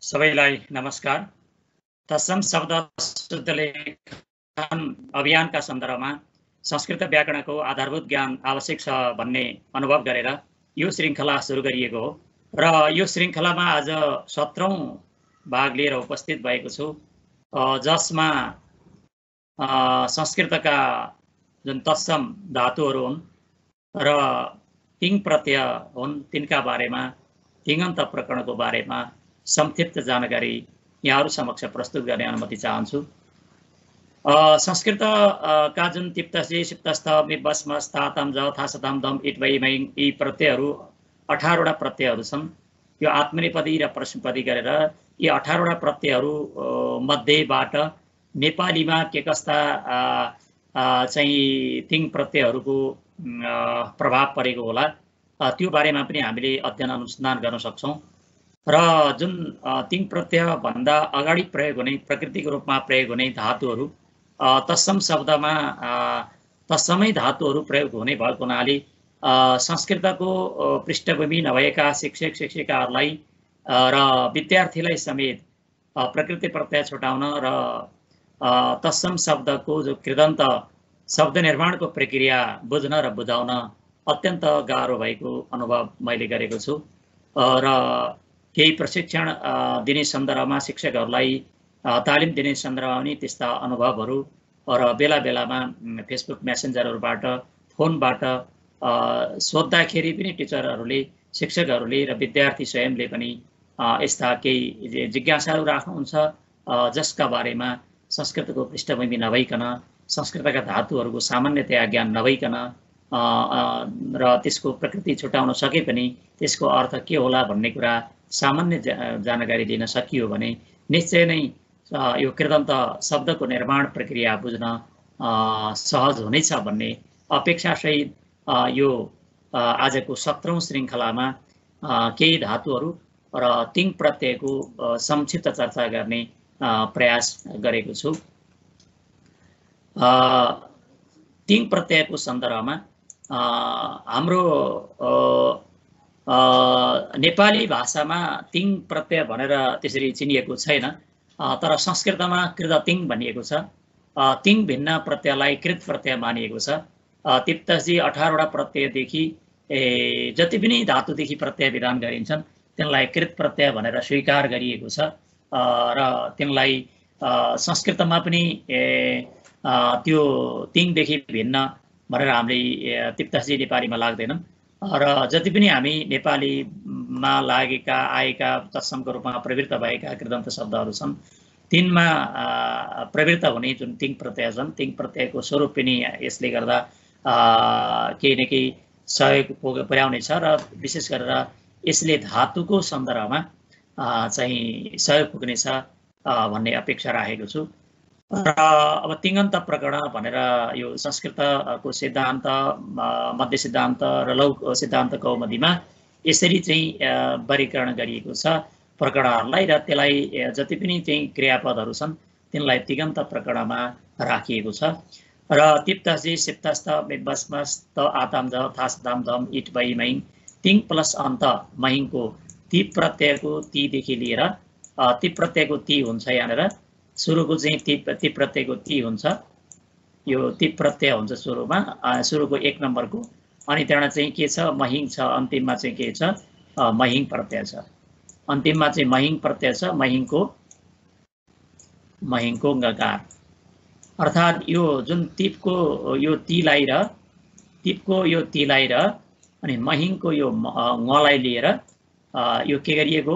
सबैलाई नमस्कार। तत्सम शब्द शुद्ध लेखन अभियानका सन्दर्भमा संस्कृत व्याकरणको आधारभूत ज्ञान आवश्यक छ भन्ने अनुभव गरेर यो श्रृङ्खला सुरु गरिएको हो र यो श्रृङ्खलामा आज 17औं भाग लिएर उपस्थित भएको छु, जसमा संस्कृतका जुन तत्सम धातुहरू हुन् र तिङ प्रत्यय हुन् तिनका बारेमा, तिङन्त प्रकरणको बारेमा संक्षिप्त जानकारी यहाँहरू समक्ष प्रस्तुत गर्ने अनुमति चाहन्छु। संस्कृत का जुन तिप्तसी सिप्तस्थ मिबस्मस् तातम ज थासताम दम इट वै मै यी प्रत्ययहरू 18 वटा प्रत्ययहरू छन्। यो आत्मनेपदी र प्रश्नपदी गरेर यी 18 वटा प्रत्ययहरू मध्येबाट नेपालीमा के कस्ता चाहिँ तिङ प्रत्ययहरूको प्रभाव परेको होला त्यो बारेमा पनि हामीले अध्ययन अनुसन्धान गर्न सक्छौं। र जुन तिङ प्रत्यय भन्दा अगाडि प्रयोग हुने प्रकृतिको रूपमा प्रयोग हुने धातुहरू तत्सम शब्दमा तत्समै धातुहरू प्रयोग हुने भएको हुनाले संस्कृतको पृष्ठभूमि नभएका शिक्षक शिक्षिकाहरूलाई र विद्यार्थीलाई समेत प्रकृति प्रत्यय छुटाउन र तत्सम शब्दको जो कृदन्त शब्द निर्माणको प्रक्रिया बुझ्न र बुझाउन अत्यन्त गाह्रो भएको अनुभव मैले गरेको छु। र केही प्रशिक्षण दिने सन्दर्भमा शिक्षकहरूलाई तालिम दिने सन्दर्भमा पनि त्यस्ता अनुभवहरू र बेला बेलामा फेसबुक मेसेन्जरहरूबाट फोनबाट सोद्धाखेरि पनि टिचरहरूले शिक्षकहरूले र विद्यार्थी स्वयंले पनि यस्ता केही जिज्ञासाहरू राख्नुहुन्छ जसका बारेमा संस्कृतको पृष्ठभूमि नभइकन, संस्कृतका धातुहरूको सामान्यतया ज्ञान नभइकन र त्यसको प्रकृति छुटाउन सके पनि त्यसको अर्थ के होला भन्ने कुरा सामान्य जानकारी दिन सकियो भने निश्चय नै यो कृदन्त शब्दको निर्माण प्रक्रिया बुझ्न सहज हुनेछ भन्ने अपेक्षासहित यो आजको 17औं श्रृङ्खलामा केही धातुहरू र तिङ प्रत्ययको संक्षिप्त चर्चा गर्ने प्रयास गरेको छु। तिङ प्रत्ययको सन्दर्भमा हाम्रो नेपाली भाषामा तिङ प्रत्यय भनेर त्यसरी चिनिएको छैन, तर संस्कृतमा कृदतिङ भनिएको छ। तिङ भिन्न प्रत्ययलाई कृत प्रत्यय मानिएको छ। तिप्तसी 18 वटा प्रत्ययदेखि जति पनि धातुदेखि प्रत्यय विधान गरिन्छन् तिनलाई कृत प्रत्यय भनेर स्वीकार गरिएको छ र तिनलाई संस्कृतमा पनि त्यो तिङदेखि भिन्न भनेर हामीले तिप्तसी नेपालीमा लाग्दैनन् र जति पनि हामी नेपालीमा लागेका आएका तत्समको रूपमा प्रवृत्त भएका कृदन्त शब्दहरू छन् तिनमा प्रवृत्त हुने जुन तिङ प्रत्यय छन् तिङ प्रत्ययको स्वरूप पनि यसले गर्दा केही न केही सहयोग पुर्याउनेछ र विशेष गरेर यसले धातुको सन्दर्भमा चाहिँ सहयोग पुग्नेछ भन्ने अपेक्षा राखेको छु। र अब तिङन्त प्रकरण भनेर यो संस्कृतको सिद्धान्त, मध्य सिद्धान्त र लघु सिद्धान्त कौमुदीमा यसरी चाहिँ वर्गीकरण गरिएको छ प्रकरणहरूलाई र त्यसलाई जति पनि चाहिँ क्रियापदहरू छन् तिनलाई तिङन्त प्रकरणमा राखिएको छ। र तिप्तसी सिप्तस्थ मिबस्मस्त आताम ज थासताम दम इट वै मै तिङ प्लस अन्त महिङको ती प्रत्ययको तीदेखि लिएर ती प्रत्ययको ती हुन्छ। यहाँनिर सुरुको चाहिँ ती प्रत्ययको ती हुन्छ, यो ती प्रत्यय हुन्छ सुरुमा, सुरुको 1 नम्बरको। अनि त्यहाँबाट चाहिँ के छ, महिङ छ। अन्तिममा चाहिँ के छ, महिङ प्रत्यय छ। अन्तिममा चाहिँ महिङ प्रत्यय छ, महिङको गकार। अर्थात् यो जुन तिपको यो तीलाई र तिपको यो तीलाई र अनि महिङको यो ngलाई लिएर यो के गरिएको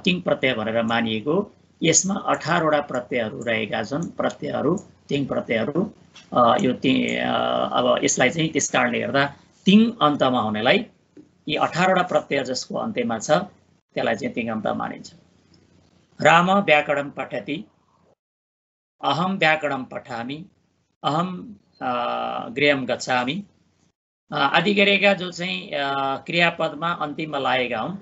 तिङ प्रत्यय भनेर मानिएको। यसमा 18 वटा प्रत्ययहरू रहेका छन्, प्रत्ययहरू तिङ प्रत्ययहरू। यो अब यसलाई चाहिँ त्यस कारणले गर्दा तिङ अन्तमा हुनेलाई यी 18 वटा प्रत्यय जसको अन्त्यमा छ त्यसलाई चाहिँ तिङ अन्त मानिन्छ। राम व्याकरणं पठति, अहम व्याकरणं पठामि, अहम गृहं गच्छामि आदि गरेका जो चाहिँ क्रियापदमा अन्तिममा लागेका हुन्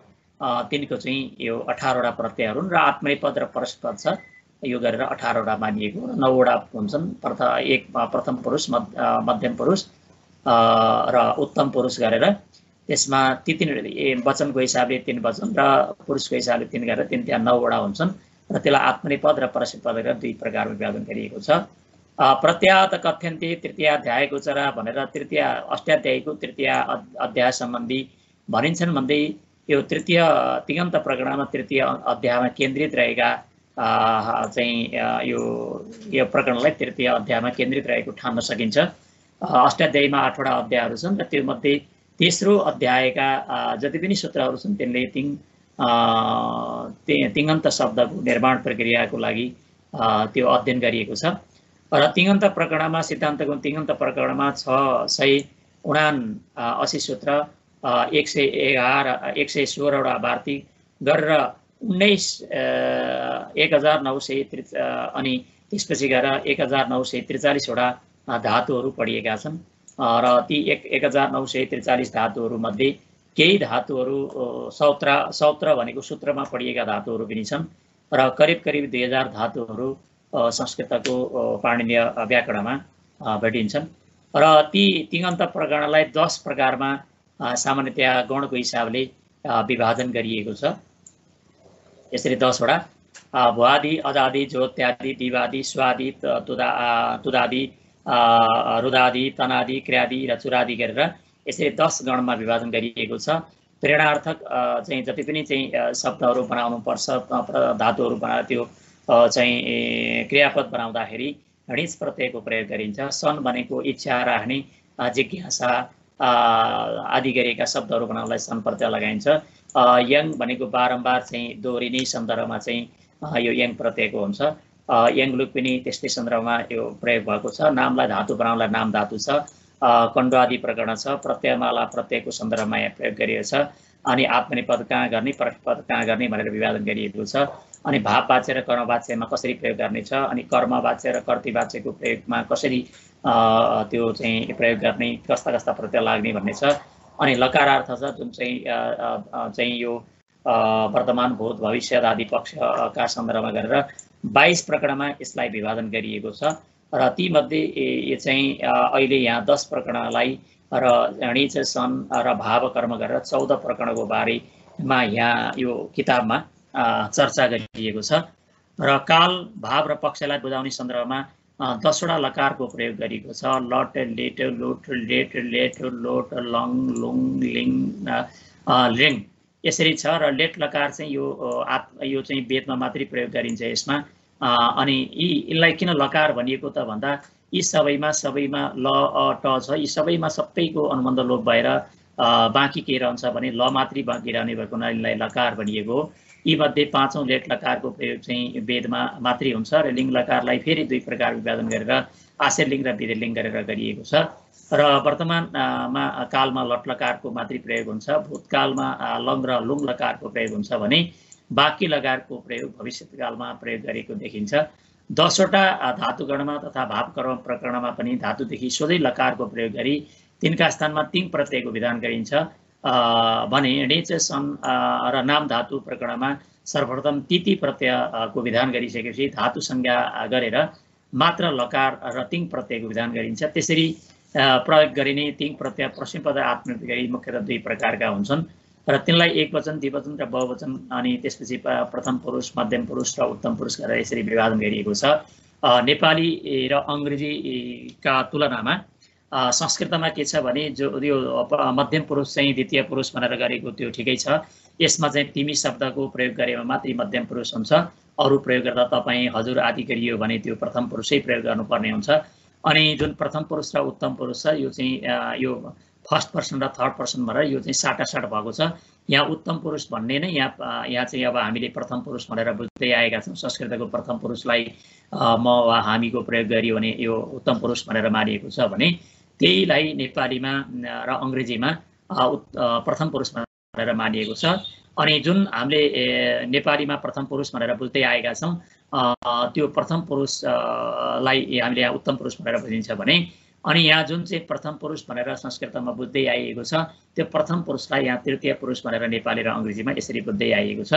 तिनको चाहिँ यो 18 वटा प्रत्ययहरू र आत्मनेपद र परस्पद छ। यो गरेर 18 वटा मानिएको र 9 वटा हुन्छन्। प्रथम पुरुष, मध्यम पुरुष र उत्तम पुरुष गरेर त्यसमा ती 3 वचनको हिसाबले 3 वचन र पुरुषको हिसाबले 3 गरेर 3 त्यहाँ 9 वटा हुन्छन् र त्यसलाई आत्मनेपद र परस्मैपद गरेर 2 प्रकारमा विभाजन गरिएको छ। प्रत्याहत कथ्यन्ते तृतीयाध्यायको चरा भनेर तृतीय अष्टाध्यायीको तृतीय अध्याय सम्बन्धी भनिन्छन् भन्दै यो तृतीय तिङन्त प्रकरणमा तृतीय अध्यायमा केन्द्रित रहेका चाहिँ यो प्रकरणलाई तृतीय अध्यायमा केन्द्रित रहेको ठान्न सकिन्छ। अष्टाध्यायीमा 8 वटा अध्यायहरू छन् र त्यो मध्ये तेस्रो अध्यायका जति पनि सूत्रहरू छन् त्यसले तिङन्त शब्दको निर्माण प्रक्रियाको लागि त्यो अध्ययन गरिएको छ। र तिङन्त प्रकरणमा सिद्धान्तको तिङन्त प्रकरणमा 679 सूत्र 116 वटा वार्तिक गरेर 1900 अनि त्यसपछि गएर 1943 वटा धातुहरू पढिएका छन् र ती 1943 धातुहरू मध्ये केही धातुहरू सौत्र भनेको सूत्रमा पढिएका धातुहरू पनि छन् र करिब 2000 धातुहरू संस्कृतको पाणिनीय व्याकरणमा भेटिन्छन् र ती तिङन्त प्रकरणलाई 10 प्रकारमा सामान्यतया गणको हिसाबले विभाजन गरिएको छ। यसरी 10 वटा भुवादि अजादि ज्योत्यादि दिवादि स्वादि तुदादि रुदादि तनादि क्रियादि र चुरादि गरेर यसरी 10 गणमा विभाजन गरिएको छ। प्रेरणार्थक चाहिँ जति पनि चाहिँ शब्दहरू बनाउनु पर्छ धातुहरू बनाएर त्यो चाहिँ क्रियापद बनाउँदाखेरि णिच प्रत्ययको प्रयोग गरिन्छ। सन भनेको इच्छा राख्ने जिज्ञासा आदि गरेका शब्दहरू बनाउनलाई सन प्रत्यय लगाइन्छ। यङ भनेको बारम्बार चाहिँ दोहोरिने सन्दर्भमा चाहिँ यो यङ प्रत्ययको हुन्छ। यङ लुक पनि त्यस्तै सन्दर्भमा यो प्रयोग भएको छ। नामलाई धातु बनाउनलाई नाम धातु छ। कण्डवादि प्रकरण छ। प्रत्ययमाला प्रत्ययको सन्दर्भमा यहाँ प्रयोग गरिएको छ। अनि आत्मनेपद कहाँ गर्ने परस्मैपद कहाँ गर्ने भनेर विभाजन गरिएको छ। अनि भाव वाच्य र कर्म वाच्यमा कसरी प्रयोग गर्ने छ, अनि कर्म वाच्य र कर्तृ वाच्यको प्रयोगमा कसरी त्यो चाहिँ प्रयोग गर्ने, कस्ता कस्ता प्रत्यय लाग्ने भन्ने छ। अनि लकारार्थ छ जुन चाहिँ यो वर्तमान भूत भविष्य आदि पक्षका सन्दर्भमा गरेर 22 प्रकरणमा यसलाई विभाजन गरिएको छ। र ती मध्ये यो चाहिँ अहिले यहाँ 10 प्रकरणलाई र णिच सन र भाव कर्म गरेर 14 प्रकरणको बारेमा यहाँ यो किताबमा चर्चा गरिएको छ। र काल भाव र पक्षलाई बुझाउने सन्दर्भमा 10 वटा लकारको प्रयोग गरिएको छ। लट लेट लुट लेट लेट लोट लङ लुङ लिङ लिङ यसरी छ। र लेट लकार चाहिँ यो चाहिँ वेदमा मात्रै प्रयोग गरिन्छ यसमा। अनि यसलाई किन लकार भनिएको त भन्दा यी सबैमा ल अ ट छ, यी सबैमा सबैको अनुबन्ध लोप भएर बाँकी के रहन्छ भने ल मात्रै बाँकी रहने भएको हुनाले यसलाई लकार भनिएको हो। यी मध्ये 5औं लेट लकारको प्रयोग चाहिँ वेदमा मात्रै हुन्छ र लिङ्ग लकारलाई फेरि 2 प्रकार विभाजन गरेर आश्रय लिङ्ग र विधेय लिङ्ग गरेर गरिएको छ। र वर्तमानमा कालमा लट लकारको मात्रै प्रयोग हुन्छ। भूतकालमा लङ र लुङ लकारको प्रयोग हुन्छ भने बाँकी लकारको प्रयोग भविष्यकालमा प्रयोग गरेको देखिन्छ। 10 वटा धातुगणमा तथा भावकर्म प्रकरणमा पनि धातुदेखि सोझै लकारको प्रयोग गरी तिनका स्थानमा तिङ प्रत्ययको विधान गरिन्छ भने णिच सन र नाम धातु प्रकरणमा सर्वप्रथम तिति प्रत्ययको विधान गरिसकेपछि धातु संज्ञा गरेर मात्र लकार र तिङ प्रत्ययको विधान गरिन्छ। त्यसरी प्रयोग गरिने तिङ प्रत्यय प्रश्नपद आत्मनेपद गरी मुख्यतः 2 प्रकारका हुन्छन् र तिनलाई एकवचन द्विवचन र बहुवचन अनि त्यसपछि प्रथम पुरुष मध्यम पुरुष र उत्तम पुरुष गरेर यसरी विभाजन गरिएको छ। नेपाली र अङ्ग्रेजीका तुलनामा संस्कृतमा के छ भने जो यो मध्यम पुरुष चाहिँ द्वितीय पुरुष भनेर गरेको त्यो ठिकै छ। यसमा चाहिँ तिमी शब्दको प्रयोग गरेमा मात्रै मध्यम पुरुष हुन्छ। अरू प्रयोग गर्दा तपाईँ हजुर आदि गरियो भने त्यो प्रथम पुरुषै प्रयोग गर्नुपर्ने हुन्छ। अनि जुन प्रथम पुरुष र उत्तम पुरुष छ यो चाहिँ यो फर्स्ट पर्सन र थर्ड पर्सन भनेर यो चाहिँ साटासाट भएको छ। यहाँ उत्तम पुरुष भन्ने नै यहाँ चाहिँ अब हामीले प्रथम पुरुष भनेर बुझ्दै आएका छौँ। संस्कृतको प्रथम पुरुषलाई म वा हामीको प्रयोग गरियो भने यो उत्तम पुरुष भनेर मानिएको छ भने त्यहीलाई नेपालीमा र अङ्ग्रेजीमा प्रथम पुरुष भनेर मानिएको छ। अनि जुन हामीले नेपालीमा प्रथम पुरुष भनेर बुझ्दै आएका छौँ त्यो प्रथम पुरुषलाई हामीले यहाँ उत्तम पुरुष भनेर बुझिन्छ भने अनि यहाँ जुन चाहिँ प्रथम पुरुष भनेर संस्कृतमा बुझ्दै आइएको छ त्यो प्रथम पुरुषलाई यहाँ तृतीय पुरुष भनेर नेपाली र अङ्ग्रेजीमा यसरी बुझ्दै आइएको छ।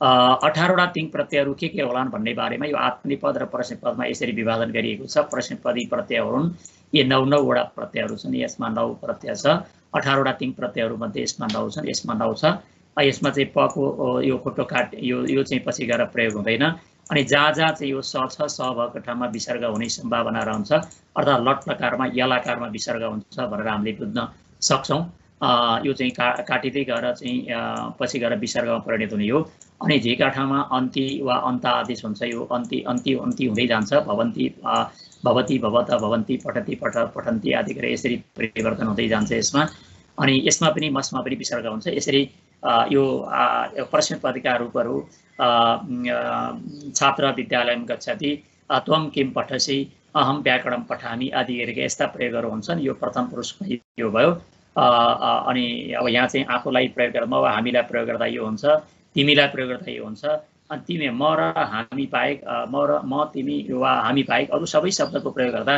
18 वटा तिङ प्रत्ययहरू के होलान् भन्ने बारेमा यो आत्मनेपद र परस्मैपदमा यसरी विभाजन गरिएको छ। परस्मैपदी प्रत्यय हुन्। यी 9 वटा प्रत्ययहरू छन्। यसमा 9 प्रत्यय छ। 18वटा तिङ प्रत्ययहरू मध्ये यसमा 9 छन्, यसमा 9 छ। यसमा चाहिँ पको यो खोटो काट यो चाहिँ पछि गएर प्रयोग हुँदैन। अनि जहाँ जहाँ चाहिँ यो स छ, स भएको ठाउँमा विसर्ग हुने सम्भावना रहन्छ, अर्थात् लट लकारमा यलाकारमा विसर्ग हुन्छ भनेर हामीले बुझ्न सक्छौँ। यो चाहिँ काटिँदै गएर चाहिँ पछि गएर विसर्गमा परिणत हुने हो। अनि झिका ठाउँमा अन्ति वा अन्त आदेश हुन्छ, यो अन्ति हुँदै जान्छ, भवन्ती भवती भवत भवन्ती पठति पठन्ती आदि गरेर यसरी परिवर्तन हुँदै जान्छ यसमा। अनि यसमा पनि मसमा पनि विसर्ग हुन्छ। यसरी यो प्रश्न पदका रूपहरू छात्र विद्यालयमा गच्छति, त्वं किं पठसि, अहम व्याकरणं पठामि आदि गरेका यस्ता प्रयोगहरू हुन्छन्। यो प्रथम पुरुष यो भयो। अनि अब यहाँ चाहिँ आफूलाई प्रयोग गर्दा म वा हामीलाई प्रयोग गर्दा यो हुन्छ, तिमीलाई प्रयोग गर्दा यो हुन्छ। अनि तिमी म र हामी बाहेक, म तिमी वा हामी बाहेक अरू सबै शब्दको प्रयोग गर्दा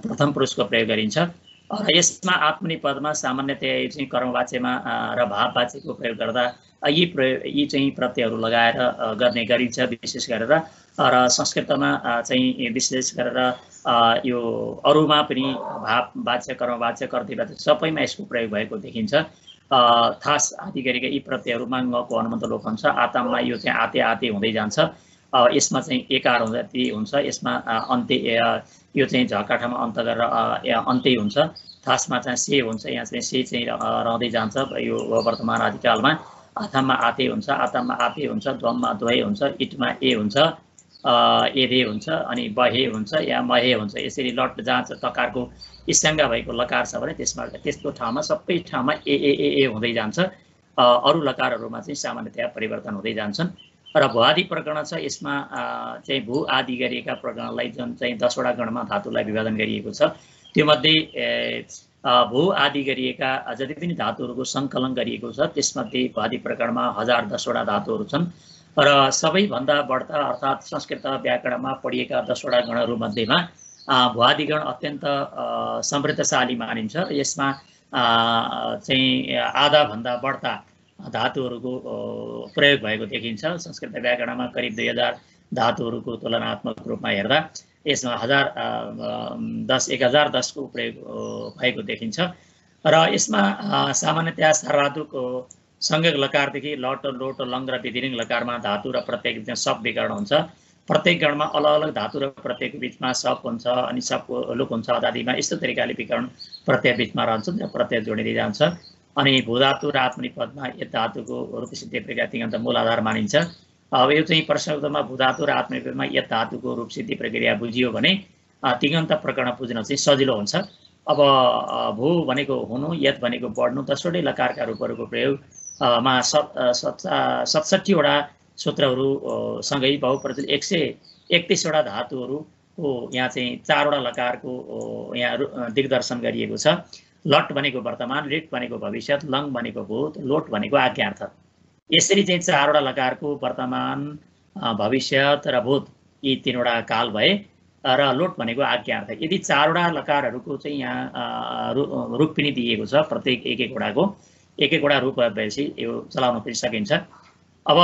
प्रथम पुरुषको प्रयोग गरिन्छ। र यसमा आत्मनिपदमा सामान्यतया चाहिँ कर्मवाच्यमा र भाववाच्यको प्रयोग गर्दा यी चाहिँ प्रत्ययहरू लगाएर गर्ने गरिन्छ विशेष गरेर। र संस्कृतमा चाहिँ विशेष गरेर यो अरूमा पनि भाववाच्य, कर्मवाच्य, कर्तव्यवाच्य सबैमा यसको प्रयोग भएको देखिन्छ। थास आदि गरेका यी प्रत्ययहरूमा ङको हनुमन्त लोप हुन्छ। आताममा यो चाहिँ आते आते हुँदै जान्छ। यसमा चाहिँ एकार हुन्छ, यसमा अन्त्य यो चाहिँ झका ठाउँमा अन्त गरेर अन्त्य हुन्छ। थासमा चाहिँ से हुन्छ, यहाँ चाहिँ से चाहिँ रहँदै जान्छ यो वर्तमान आदिकालमा। आथाममा आते हुन्छ, आताममा आते हुन्छ, द्वममा द्वय हुन्छ, इटमा ए हुन्छ, एधे हुन्छ, अनि बहे हुन्छ या महे हुन्छ। यसरी लट जहाँ तकारको इस्सङ्गा भएको लकार छ भने त्यसको ठाउँमा सबै ठाउँमा ए हुँदै जान्छ। अरू लकारहरूमा चाहिँ सामान्यतया परिवर्तन हुँदै जान्छन्। र भुआदि प्रकरण छ, यसमा चाहिँ भू आदि गरिएका प्रकरणलाई जुन चाहिँ 10वटा गणमा धातुलाई विभाजन गरिएको छ, त्योमध्ये भू आदि गरिएका जति पनि धातुहरूको सङ्कलन गरिएको छ त्यसमध्ये भुआदि प्रकरणमा 1010वटा धातुहरू छन्। र सबैभन्दा बढ्ता अर्थात् संस्कृत व्याकरणमा पढिएका 10वटा गणहरू मध्येमा भुआदि गण अत्यन्त समृद्धशाली मानिन्छ। यसमा चाहिँ आधाभन्दा बढ्ता धातुहरूको प्रयोग भएको देखिन्छ। संस्कृत व्याकरणमा करिब 2000 धातुहरूको तुलनात्मक रूपमा हेर्दा यसमा 1010 को प्रयोग भएको देखिन्छ। र यसमा सामान्यतया सार्वधातुक संज्ञक लकारदेखि लट, लोट, लङ र विधिलिङ लकारमा धातु र प्रत्येक सब विकरण हुन्छ। प्रत्येक गणमा अलग अलग धातु र प्रत्येक बिचमा सप हुन्छ, अनि सबको लुक हुन्छ आदिमा। यस्तो तरिकाले विकरण प्रत्यय बिचमा रहन्छ र प्रत्यय जोडिँदै जान्छ। अनि भूधातु र आत्मनिपदमा यस धातुको रूपसिद्धि प्रक्रिया तिङन्त मूल आधार मानिन्छ। अब यो चाहिँ प्रश्नोत्तरमा भूधातु र आत्मनिपदमा यस धातुको रूपसिद्धि प्रक्रिया बुझियो भने तिङन्त प्रकरण बुझ्न चाहिँ सजिलो हुन्छ। अब भू भनेको हुनु, यत भनेको बढ्नु, 10वटै लकारका रूपहरूको प्रयोगमा 67वटा सूत्रहरू सँगै बहुप्रचलित 131वटा धातुहरूको यहाँ चाहिँ 4वटा लकारको यहाँ दिग्दर्शन गरिएको छ। लट भनेको वर्तमान, लिट भनेको भविष्यत, लङ भनेको भूत, लोट भनेको आज्ञार्थ। यसरी चाहिँ 4वटा लकारको वर्तमान, भविष्यत र भूत यी 3वटा काल भए र लोट भनेको आज्ञार्थ। यदि 4वटा लकारहरूको चाहिँ यहाँ रूप पनि दिएको छ, प्रत्येक एक एकवटा रूप भएपछि यो चलाउन पनि सकिन्छ। अब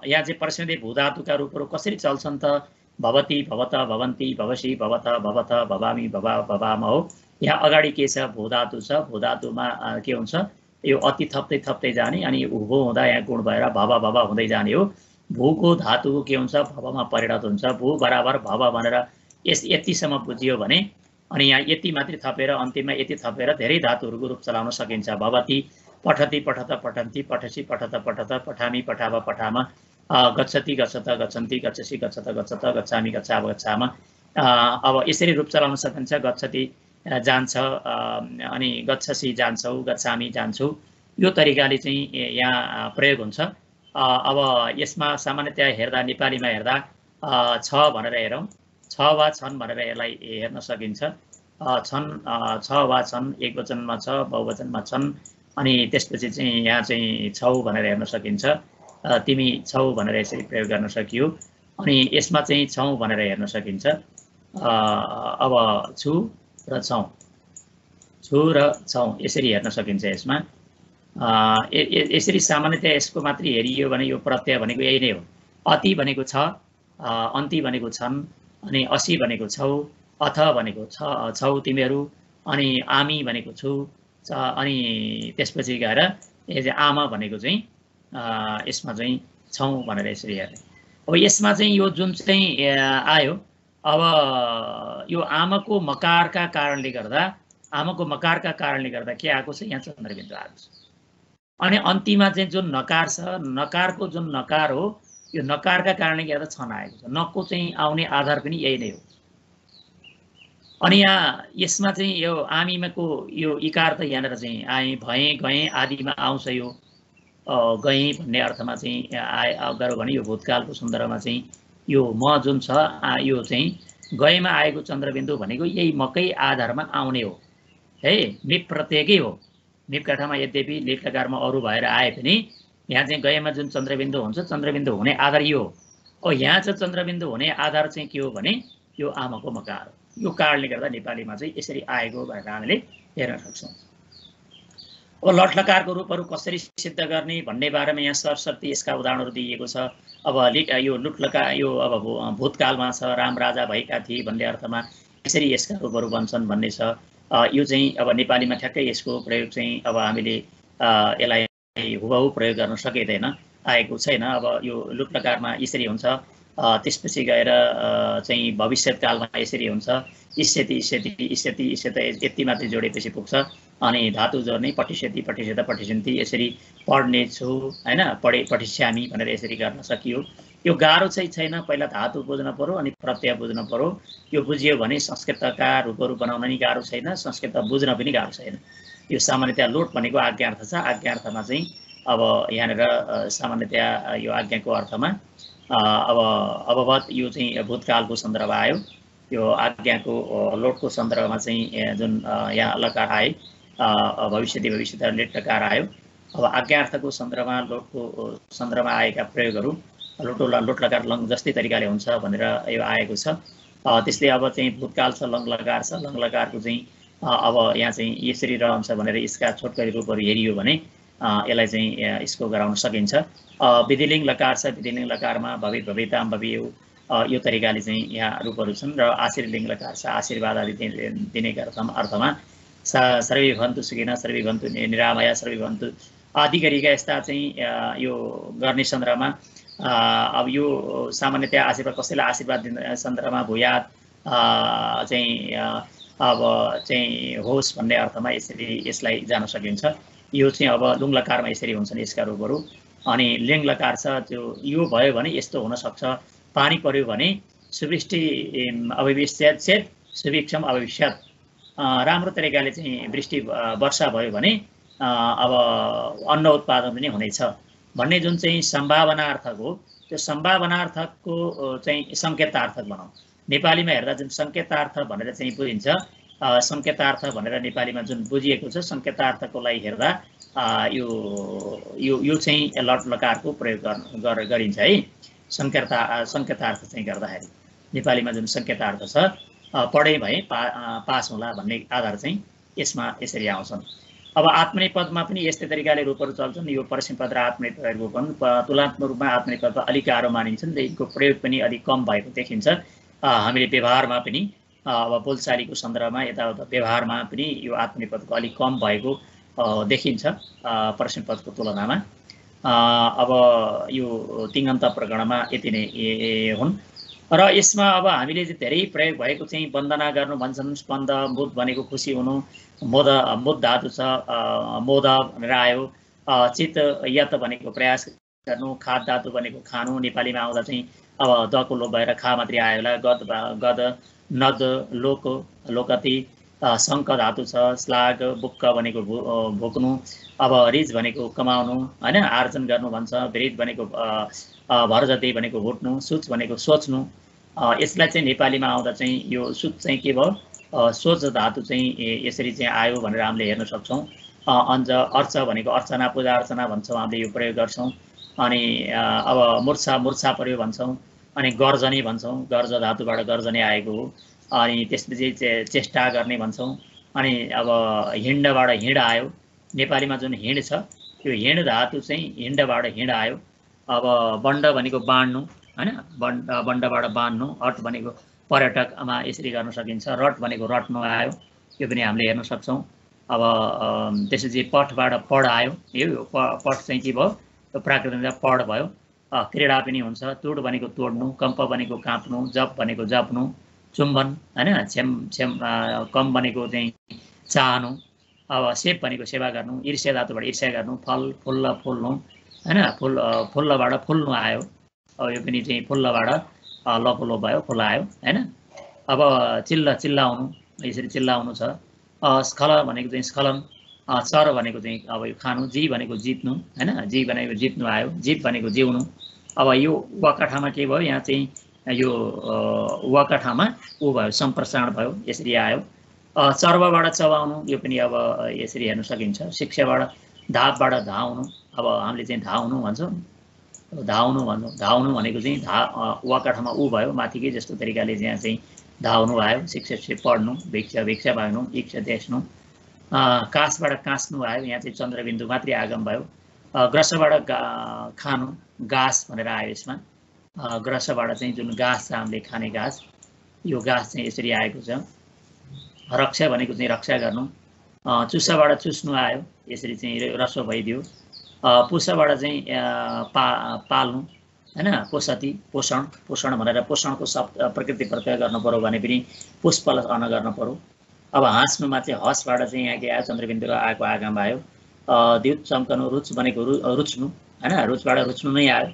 यहाँ चाहिँ प्रश्नले भूधातुका रूपहरू कसरी चल्छन् त? भवती, भवत, भवन्ती, भवसी, भवत, भवत, भवामी, भवा, भवाम हो। यहाँ अगाडि के छ? भूधातु छ। भूधातुमा के हुन्छ? यो अति थप्दै जाने, अनि उभो हुँदा यहाँ गुण भएर भवा हुँदै जाने हो। भूको धातुको के हुन्छ? भवमा परिणत हुन्छ। भू बराबर भव भनेर यतिसम्म बुझियो भने अनि यहाँ यति मात्रै थपेर अन्तिममा यति थपेर धेरै धातुहरूको रूप चलाउन सकिन्छ। भवती, पठति, पठत, पठन्ती, पठसी, पठत, पठामी, पठाव, पठाम, गच्छति, गच्छत, गच्छन्ती, गच्छसी, गच्छत, गच्छत, गच्छामी, गच्छाव, गच्छाम। अब यसरी रूप चलाउन सकिन्छ। गच्छति जान्छ, अनि गच्छसी जान्छौ, गच्छामी जान्छौ। यो तरिकाले चाहिँ यहाँ प्रयोग हुन्छ। अब यसमा सामान्यतया हेर्दा, नेपालीमा हेर्दा छ भनेर हेरौँ, छ वा छन् भनेर यसलाई हेर्न सकिन्छ। छन्, छ वा छन्, एक वचनमा छ, बहुवचनमा छन्। अनि त्यसपछि चाहिँ यहाँ चाहिँ छौ भनेर हेर्न सकिन्छ। तिमी छौ भनेर यसरी प्रयोग गर्न सकियो। अनि यसमा चाहिँ छौ भनेर हेर्न सकिन्छ। अब छु र छौ, छु र छौ यसरी हेर्न सकिन्छ। यसमा यसरी सामान्यतया यसको मात्रै हेरियो भने यो प्रत्यय भनेको यही नै हो। अति भनेको छ, अन्ति भनेको छन्, अनि असी भनेको छौ, अथ भनेको छौ तिमीहरू, अनि आमी भनेको छु, अनि त्यसपछि गएर यो चाहिँ आमा भनेको चाहिँ यसमा चाहिँ छौँ भनेर यसरी हेर्ने। अब यसमा चाहिँ यो जुन चाहिँ आयो, अब यो आमाको मकारका कारणले गर्दा के आएको छ, यहाँ चन्द्रबिन्दु आएको छ। अनि अन्तिममा चाहिँ जुन नकार छ, नकारको जुन नकार हो, यो नकारका कारणले गर्दा छन आएको छ। नको चाहिँ आउने आधार पनि यही नै हो। अनि यहाँ यसमा चाहिँ यो आमीमाको यो इकार त यहाँनिर चाहिँ आएँ, भएँ, गएँ आदिमा आउँछ। यो गएँ भन्ने अर्थमा चाहिँ गऱ्यो भने यो भूतकालको सन्दर्भमा चाहिँ यो म जुन छ यो चाहिँ गएमा आएको चन्द्रबिन्दु भनेको यही मकै आधारमा आउने हो है, मिप प्रत्येकै हो। मिपका ठाउँमा यद्यपि लेख लकारमा अरू भएर आए पनि यहाँ चाहिँ गएमा जुन चन्द्रबिन्दु हुन्छ, चन्द्रबिन्दु हुने आधार यो हो। अब यहाँ चाहिँ चन्द्रबिन्दु हुने आधार चाहिँ के हो भने यो आमाको मकार हो। यो कारणले गर्दा नेपालीमा चाहिँ यसरी आएको भनेर हामीले हेर्न सक्छौँ। अब लट लकारको रूपहरू कसरी सिद्ध गर्ने भन्ने बारेमा यहाँ सरस्वती यसका उदाहरणहरू दिइएको छ। अब यो लुट लकार यो अब भूतकालमा छ, राम राजा भएका थिए भन्ने अर्थमा यसरी यसका रूपहरू बन्छन् भन्ने छ। यो चाहिँ अब नेपालीमा ठ्याक्कै यसको प्रयोग चाहिँ अब हामीले यसलाई हुबहु प्रयोग गर्न सकिँदैन, आएको छैन। अब यो लुट लकारमा यसरी हुन्छ, त्यसपछि गएर चाहिँ भविष्यकालमा यसरी हुन्छ, इष्यति इष्यति इष्यति इष्यत यति मात्रै जोडेपछि पुग्छ। अनि धातु जोड्ने पठिष्यति पठिष्यत पठिष्यन्ति यसरी पढ्नेछु हैन, पठिष्यामि भनेर यसरी गर्न सकियो। यो गाह्रो चाहिँ छैन, पहिला धातु बुझ्न पर्यो अनि प्रत्यय बुझ्न पर्यो। यो बुझियो भने संस्कृतका रूपहरू बनाउन नि गाह्रो छैन, संस्कृत बुझ्न पनि गाह्रो छैन। यो सामान्यतया लोट भनेको आज्ञार्थ छ। आज्ञार्थमा चाहिँ अब यहाँनिर सामान्यतया यो आज्ञाको अर्थमा अववत यो चाहिँ भूतकालको सन्दर्भ आयो। यो आज्ञाको लोटको सन्दर्भमा चाहिँ जुन यहाँ लकार आए, भविष्यति भविष्यत लेट लकार आयो। अब आज्ञार्थको सन्दर्भमा लोटको सन्दर्भमा आएका प्रयोगहरू लोट लकार लङ जस्तै तरिकाले हुन्छ भनेर यो आएको छ। त्यस्तै अब चाहिँ भूतकाल छ, लङ लकार छ। लङ लकारको चाहिँ अब यहाँ चाहिँ यसरी रहन्छ भनेर यसका छोटकरी रूपहरू हेरियो भने यसलाई चाहिँ यसको गराउन सकिन्छ। विधिलिङ्ग लकार छ, विधिलिङ्ग लकारमा भवि भविताम भवियो यो तरिकाले चाहिँ यहाँ रूपहरू छन्। र आशीर्लिङ्ग लकार छ, आशीर्वाद आदि दिने अर्थमा सर्वे भन्तु सुखिन, सर्वे भन्तु निरामया, सर्वे भन्तु आदि गरिका यस्ता चाहिँ यो गर्ने सन्दर्भमा अब यो सामान्यतया आशीर्वाद कसैलाई आशीर्वाद दिने सन्दर्भमा भूयात चाहिँ अब चाहिँ होस् भन्ने अर्थमा यसरी यसलाई जान सकिन्छ। यो चाहिँ अब लुङ लकारमा यसरी हुन्छन् यसका रूपहरू। अनि लिङ्ग लकार छ, त्यो यो भयो भने यस्तो हुन सक्छ, पानी पर्यो भने सुवृष्टि अभिविष्यत चेत सुभिक्षम अभिविष्यत, राम्रो तरिकाले चाहिँ वृष्टि वर्षा भयो भने अब अन्न उत्पादन पनि हुनेछ भन्ने जुन चाहिँ सम्भावनार्थक हो, त्यो सम्भावनार्थकको चाहिँ सङ्केतार्थक बनाऊ। नेपालीमा हेर्दा जुन सङ्केतार्थ भनेर चाहिँ बुझिन्छ, सङ्केतार्थ भनेर नेपालीमा जुन बुझिएको छ, सङ्केतार्थकोलाई हेर्दा यो यो यो चाहिँ लट लकारको प्रयोग गरिन्छ है। सङ्केतार्थ चाहिँ गर्दाखेरि नेपालीमा जुन सङ्केतार्थ छ, पढे भए पास होला भन्ने आधार चाहिँ यसमा यसरी आउँछन्। अब आत्मनेपदमा पनि यस्तै तरिकाले रूपहरू चल्छन्। यो परस्मैपद र आत्मनेपद रूप तुलनात्मक रूपमा आत्मनेपद अलिक गाह्रो मानिन्छन्, यिनको प्रयोग पनि अलिक कम भएको देखिन्छ। हामीले व्यवहारमा पनि अब बोलचालीको सन्दर्भमा यताउता व्यवहारमा पनि यो आत्मनेपदको अलिक कम भएको देखिन्छ परस्मैपदको तुलनामा। अब यो तिङन्त प्रकरणमा यति नै हुन्। र यसमा अब हामीले चाहिँ धेरै प्रयोग भएको चाहिँ वन्दना गर्नु भन्छन्। स्पन्द, मुद भनेको खुसी हुनु, मुद धातु छ, मोद भनेर आयो। चित यत भनेको प्रयास गर्नु, खाद धातु भनेको खानु, नेपालीमा आउँदा चाहिँ अब दको लोप भएर खा मात्रै आयो होला। गद, नद, लोक, लोकति, शङ्क धातु छ, श्लाघ, बुक्क भनेको भोक्नु, अब रिज भनेको कमाउनु हैन, आर्जन गर्नु भन्छ। वृत भनेको भरजति भनेको भुट्नु, सुच भनेको सोच्नु। यसलाई चाहिँ नेपालीमा आउँदा चाहिँ यो सुच चाहिँ के भयो, सोच धातु चाहिँ यसरी चाहिँ आयो भनेर हामीले हेर्न सक्छौँ। अन्ज, अर्च भनेको अर्चना, पूजा अर्चना भन्छौँ, हामीले यो प्रयोग गर्छौँ। अनि अब मूर्छा पर्यो भन्छौँ। अनि गर्जने भन्छौँ, गर्ज धातुबाट गर्जने आएको हो। अनि त्यसपछि चेष्टा गर्ने भन्छौँ। अनि अब हिँडबाट हिँड आयो, नेपालीमा जुन हिँड छ त्यो हिँड धातु चाहिँ हिँडबाट हिँड आयो। अब बण्ड भनेको बाँड्नु हैन, बण्डबाट बाँड्नु। हट भनेको पर्यटकमा यसरी गर्न सकिन्छ। रट भनेको रट्नु आयो, यो पनि हामीले हेर्न सक्छौँ। अब त्यसपछि पठबाट पढ आयो, यो पठ चाहिँ के भयो, यो प्राकृतमा पढ भयो। क्रीडा पनि हुन्छ, तुड भनेको तोड्नु, कम्प भनेको काँप्नु, जप भनेको जप्नु, चुम्बन होइन, छेम कम भनेको चाहिँ चाहनु, अब सेप भनेको सेवा गर्नु, ईर्ष्या धातुबाट ईर्ष्या गर्नु, फल फुल्ल फुल्नु होइन, फुल्लबाट फुल्नु आयो। अब यो पनि चाहिँ फुल्लबाट लफुलो भयो, फुल आयो होइन। अब चिल्लाउनु, यसरी चिल्लाउनु छ। स्खल भनेको चाहिँ स्खलन, चर भनेको चाहिँ अब यो खानु, जी भनेको जित्नु होइन, जी भनेको जित्नु आयो, जीत भनेको जिउनु। अब यो वाकाठामा के भयो, यहाँ चाहिँ यो वाकाठामा ऊ भयो, सम्प्रसारण भयो, यसरी आयो। चर्वबाट चबाउनु, यो पनि अब यसरी हेर्न सकिन्छ। शिक्षाबाट धापबाट धाउनु, अब हामीले चाहिँ धाउनु भन्छौँ, धाउनु भनेको चाहिँ वाकाठामा ऊ भयो, माथिकै जस्तो तरिकाले यहाँ चाहिँ धाउनु आयो। शिक्षा पढ्नु, भिक्षा माग्नु, इच्छा देख्नु। कासबाट कास्नु आयो, यहाँ चाहिँ चन्द्रबिन्दु मात्रै आगम भयो। ग्रसबाट खानु, घाँस भनेर आयो यसमा। ग्रसबाट चाहिँ जुन घाँस छ हामीले खाने घाँस, यो घाँस चाहिँ यसरी आएको छ। रक्षा भनेको चाहिँ रक्षा गर्नु। चुसाबाट चुस्नु आयो, यसरी चाहिँ रसो भइदियो। पुषबाट चाहिँ पाल्नु होइन, पोषति पोषण भनेर पोषणको शब्द प्रकृति प्रत्यय गर्नु पर्यो भने पनि पुष प्लस अन गर्नु पर्यो। अब हाँस्नुमा चाहिँ हसबाट चाहिँ यहाँ के आयो, चन्द्रबिन्दु आएको आगम आयो। द्युत चम्कनु, रुच भनेको रुच्नु होइन, रुचबाट रुच्नु नै आयो।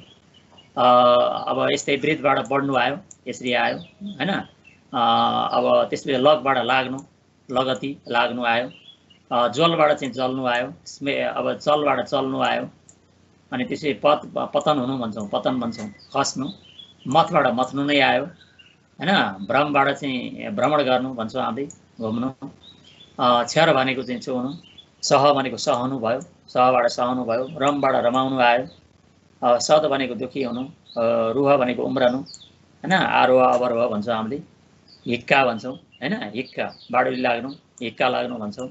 अब यस्तै वृद्धबाट बढ्नु आयो, यसरी आयो होइन। अब त्यसपछि लगबाट लाग्नु, लगती लाग्नु आयो। जलबाट चाहिँ जल्नु आयो, अब चलबाट चल्नु आयो। अनि त्यसै पतन हुनु भन्छौँ, पतन भन्छौँ, खस्नु। मथबाट मथ्नु नै आयो होइन। भ्रमबाट चाहिँ भ्रमण गर्नु भन्छौँ हामीले, घुम्नु। क्षर भनेको चाहिँ चोर्नु। सह भनेको सहनु भयो, सहबाट सहनु भयो। रमबाट रमाउनु आयो। सद भनेको दुखी हुनु। रुह भनेको उम्रनु होइन, आरोह अवरोह भन्छौँ हामीले। हिक्का भन्छौँ होइन, हिक्का बाडुली लाग्नु, हिक्का लाग्नु भन्छौँ।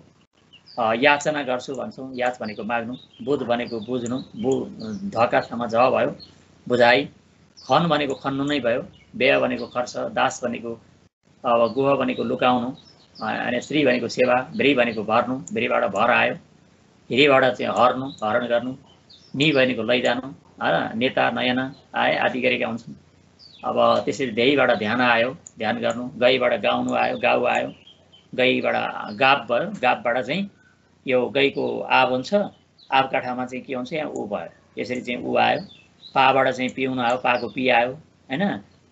याचना गर्छु भन्छौँ, याच भनेको माग्नु। बुध भनेको बुझ्नु, धकासम्म ज भयो, बुझाइ। खन भनेको खन्नु नै भयो। व्यय भनेको खर्च। दास भनेको अब गुह भनेको लुकाउनु। अनि श्री भनेको सेवा। भ्री भनेको भर्नु, भ्रीबाट भर आयो। हिरीबाट चाहिँ हर्नु, हरण गर्नु। नि भनेको लैजानु होइन, नेता नयना आए आदि गरेका हुन्छन्। अब त्यसरी ध्ययबाट ध्यान आयो, ध्यान गर्नु। गईबाट गाउनु आयो, गाउ आयो। गईबाट गाप भयो, गापबाट चाहिँ यो गईको आब हुन्छ, आबका ठाउँमा चाहिँ के हुन्छ, यहाँ ऊ भयो, यसरी चाहिँ ऊ आयो। पाबाट चाहिँ पिउनु आयो, पाको पि आयो होइन।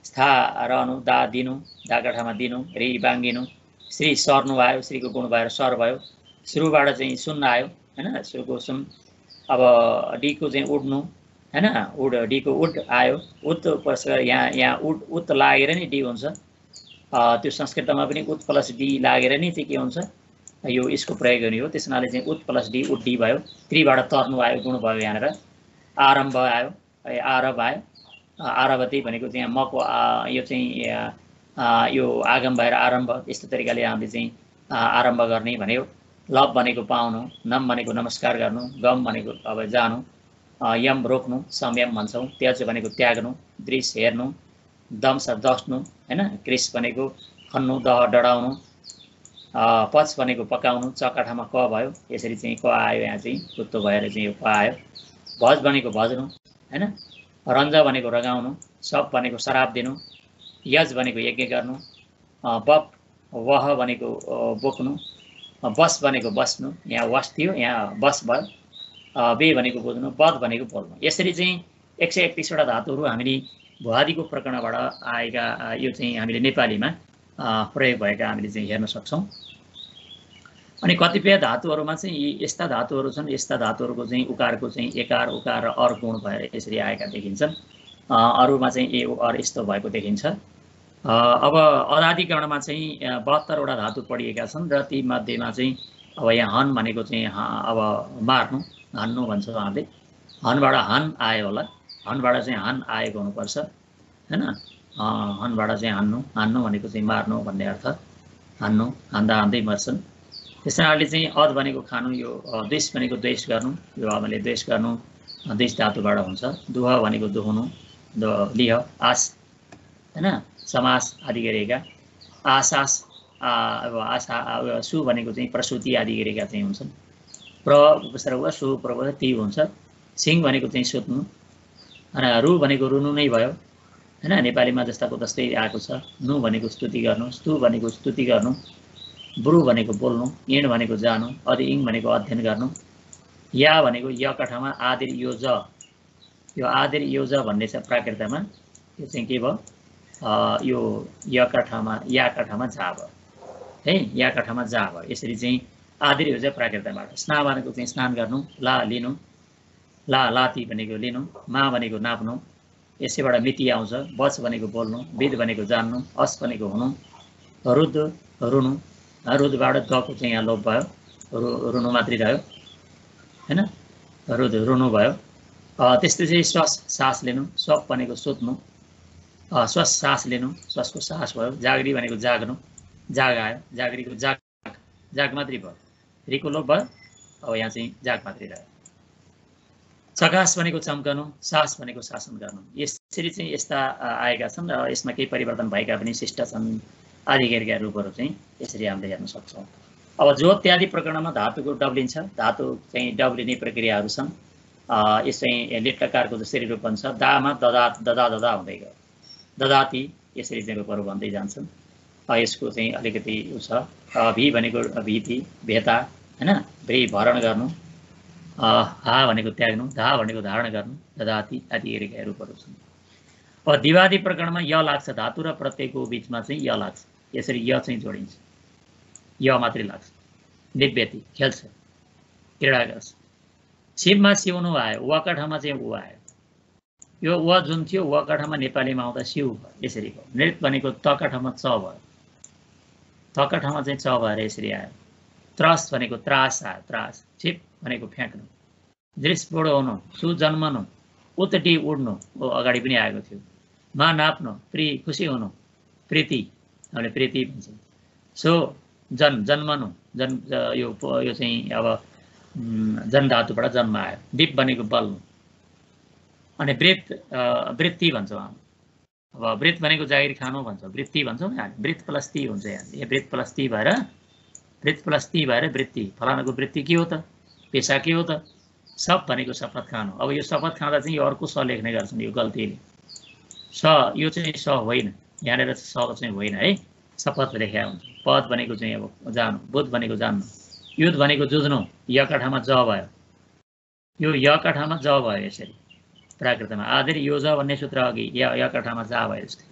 स्था रहनु, दा दिनु, दाका ठाउँमा दिनु। रि बाङ्गिनु। श्री सर्नु आयो, श्रीको गुण भएर सर भयो। सुरुबाट चाहिँ सुन्न आयो होइन, सुरुको सुन। अब डीको चाहिँ उड्नु होइन, डीको उड आयो। उत प्लस यहाँ उत लागेर नि डी हुन्छ। त्यो संस्कृतमा पनि उत प्लस डी लागेर नै चाहिँ के हुन्छ, यो यसको प्रयोग गर्ने हो। त्यसनाले चाहिँ उत प्लस डी उड डी भयो। त्रिबाट तरनु आयो, गुण भयो यहाँनिर। आरम्भ आयो, आरभ आयो। आरभती भनेको चाहिँ मको यो चाहिँ यो आगम भएर आरम्भ, यस्तो तरिकाले हामीले चाहिँ आरम्भ गर्ने भन्यो। लभ भनेको पाउनु, नम भनेको नमस्कार गर्नु, गम भनेको अब जानु, यम रोक्नु, संयम भन्छौँ। त्याज भनेको त्याग्नु, दृश्य हेर्नु, दम्स दस्नु होइन। क्रिस भनेको खन्नु, दह डढाउनु। पच भनेको पकाउनु, चकाठामा क भयो, यसरी चाहिँ क आयो, यहाँ चाहिँ कुत्तो भएर चाहिँ यो क आयो। भज भनेको भज्नु होइन। रञ्ज भनेको रगाउनु। सप भनेको शराब दिनु। यज भनेको यज्ञ गर्नु। बप वह भनेको बोक्नु। बस भनेको बस्नु, यहाँ वस थियो, यहाँ बस भयो। बे भनेको बुझ्नु, बध भनेको बोल्नु। यसरी चाहिँ 131वटा धातुहरू हामीले भुवादीको प्रकरणबाट आएका यो चाहिँ हामीले नेपालीमा प्रयोग भएका हामीले चाहिँ हेर्न सक्छौँ। अनि कतिपय धातुहरूमा चाहिँ यी यस्ता धातुहरू छन्, यस्ता धातुहरूको चाहिँ उकारको चाहिँ एकार उकार र अर गुण भएर यसरी आएका देखिन्छन्। अरूमा चाहिँ ए अर यस्तो भएको देखिन्छ। अब अदादिकरणमा चाहिँ 72वटा धातु पढिएका छन् र ती मध्येमा चाहिँ अब यहाँ हन भनेको चाहिँ अब मार्नु, हान्नु भन्छौँ हामीले। हनबाट हान आयो होला, हनबाट चाहिँ हान आएको हुनुपर्छ होइन। हनबाट चाहिँ हान्नु भनेको चाहिँ मार्नु भन्ने अर्थ। हान्नु, हान्दा हान्दै मर्छन्। त्यसैले चाहिँ अध भनेको खानु, यो द्वेष भनेको द्वेष गर्नु, यो हामीले द्वेष गर्नु द्वेष धातुबाट हुन्छ। दुह भनेको दुहुनु, लिह आस होइन, समास आदि गरेका। आशास अब आशा सु भनेको चाहिँ प्रसुति आदि गरेका चाहिँ हुन्छन्। प्र उपसर्ग सु प्रबल ती हुन्छ। सिंह भनेको चाहिँ सुत्नु, अनि रु भनेको रुनु नै भयो हैन, नेपालीमा जस्ताको तस्तै आएको छ। नु भनेको स्तुति गर्नु, स्तु भनेको स्तुति गर्नु, ब्रु भनेको बोल्नु, इण भनेको जानु, अदि इङ भनेको अध्ययन गर्नु, या भनेको य कठामा आदिर योज, यो आदिर योज भन्ने छ प्राकृतमा, यो चाहिँ के भयो यो य कठामा या कठामा जा भयो है, या कठामा जा भयो। यसरी चाहिँ आदिर योज प्राकृतबाट। स्ना भनेको चाहिँ स्नान गर्नु, ला लिनु, ला लाती भनेको लिनु, मा भनेको नाप्नु, यसैबाट मिति आउँछ। बच भनेको बोल्नु, विद भनेको जान्नु, अस भनेको हुनु, रुद रुनु, रुदबाट दको चाहिँ यहाँ लोप भयो, रुनु मात्रै रह्यो हैन, रुद रुनु भयो। त्यस्तै चाहिँ श्वास सास लिनु, स्वप भनेको सुत्नु, श्वास सास लिनु, श्वासको सास भयो। जागरी भनेको जाग्नु, जाग आयो, जागरीको जाग, जाग मात्रै भयो, रिको लोप भयो। अब यहाँ चाहिँ जाग मात्रै रह्यो। चकास भनेको चम्कनु, सास भनेको शासन गर्नु। यसरी चाहिँ यस्ता आएका छन् र यसमा केही परिवर्तन भएका पनि शिष्ट छन् आदि गरेका रूपहरू चाहिँ यसरी हामीले हेर्न सक्छौँ। अब जो इत्यादि प्रकरणमा धातुको डब्लिन्छ, धातु चाहिँ डब्लिने प्रक्रियाहरू छन्। यस चाहिँ लिट्टकारको जसरी रूप बन्छ, दामा ददा ददा ददा हुँदै गयो, ददाती, यसरी चाहिँ रूपहरू भन्दै जान्छन्। यसको चाहिँ अलिकति उ छ। भी भनेको भीति भेता हैन, भ्री भरण गर्नु, हा भनेको त्याग्नु, धा भनेको धारण गर्नु, ददाती आदि गरेका रूपहरू छन्। अब दिवादी प्रकरणमा य लाग्छ, धातु र प्रत्ययको बिचमा चाहिँ य लाग्छ, यसरी य चाहिँ जोडिन्छ, य मात्रै लाग्छ। निव्यति खेल्छ, क्रीडा गर्छ। शिवमा सिउनु आयो, वका ठाउँमा चाहिँ ऊ आयो, यो व जुन थियो वका ठाउँमा नेपालीमा आउँदा सिउ भयो, यसरी भयो। नृत भनेको तका ठाउँमा च भयो, तका ठाउँमा चाहिँ च भएर यसरी आयो। त्रस भनेको त्रास आयो, त्रास। छिप भनेको फ्याँक्नु, दृश्य बुढो हुनु, सुजन्मनु, उतटी उड्नु, अगाडि पनि आएको थियो। मा नाप्नु, प्रि खुसी हुनु, प्रीति, हामीले प्रीति भन्छ। सो जन्मनु, यो चाहिँ अब जन धातुबाट जन्म आयो। दीप भनेको बल्नु, अनि वृत्ति भन्छौँ हामी। अब वृत भनेको जागिर खानु भन्छौँ, वृत्ति भन्छौँ नि हामी, वृत प्लस ती हुन्छ यहाँ, यो वृत प्लस ती भएर वृत्ति। फलानाको वृत्ति के हो त, पेसा के हो त, सब भनेको शपथ खानु। अब यो शपथ खाँदा चाहिँ यो अर्को स लेख्ने गर्छन्, यो गल्तीले स, यो चाहिँ स होइन, यहाँनिर स चाहिँ होइन है, शपथ लेख्या हुन्छ। पद भनेको चाहिँ अब जानु, बुध भनेको जान्नु, युद्ध भनेको जुझ्नु, य कठामा ज भयो, यो य कठामा ज भयो यसरी प्राकृतमा। आदिर योज भन्ने सूत्र अघि य कठामा जा भयो जस्तै।